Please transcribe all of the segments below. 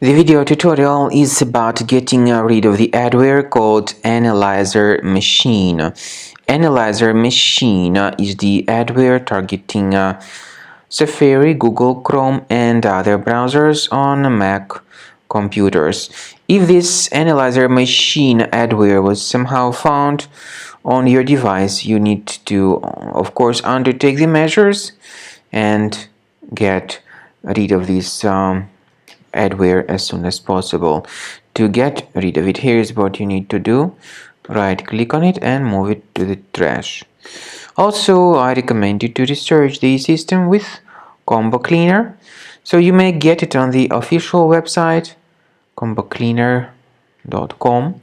The video tutorial is about getting rid of the adware called AnalyzerMachine. AnalyzerMachine is the adware targeting Safari, Google Chrome, and other browsers on Mac computers. If this AnalyzerMachine adware was somehow found on your device, you need to, of course, undertake the measures and get rid of this adware as soon as possible. To get rid of it, here's what you need to do. Right click on it and move it to the trash. Also, I recommend you to research the system with Combo Cleaner. So you may get it on the official website combocleaner.com.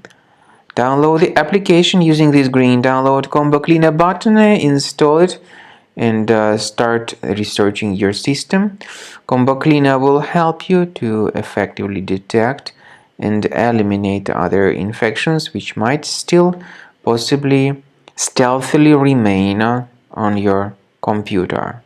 Download the application using this green download Combo Cleaner button, install it, and start researching your system. Combo Cleaner will help you to effectively detect and eliminate other infections which might still possibly stealthily remain on your computer.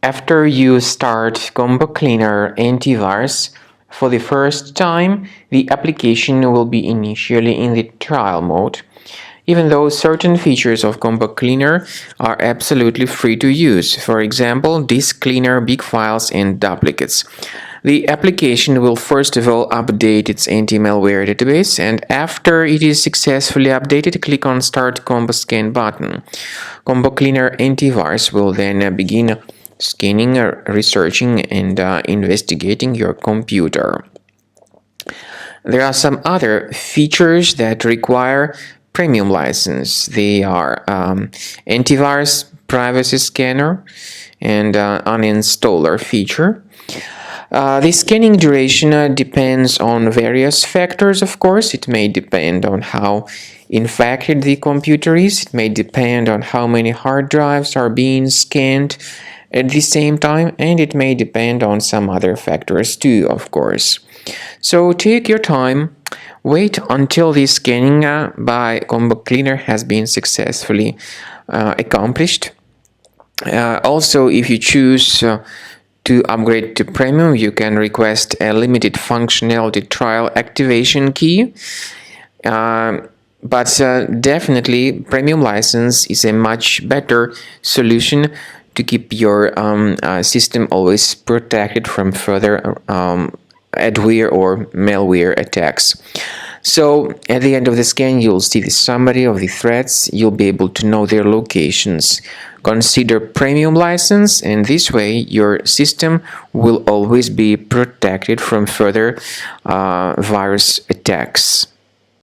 After you start Combo Cleaner antivirus for the first time, the application will be initially in the trial mode, even though certain features of Combo Cleaner are absolutely free to use. For example, disk cleaner, big files, and duplicates. The application will first of all update its anti-malware database, and after it is successfully updated, click on Start Combo Scan button. Combo Cleaner antivirus will then begin scanning, researching, and investigating your computer. There are some other features that require premium license. They are antivirus, privacy scanner, and uninstaller feature. The scanning duration depends on various factors, of course. It may depend on how infected the computer is. It may depend on how many hard drives are being scanned at the same time, and it may depend on some other factors too, of course. So take your time, wait until the scanning by Combo Cleaner has been successfully accomplished. Also, if you choose to upgrade to premium, you can request a limited functionality trial activation key. But definitely premium license is a much better solution to keep your system always protected from further adware or malware attacks. So at the end of the scan, you'll see the summary of the threats. You'll be able to know their locations. Consider premium license, and this way your system will always be protected from further virus attacks.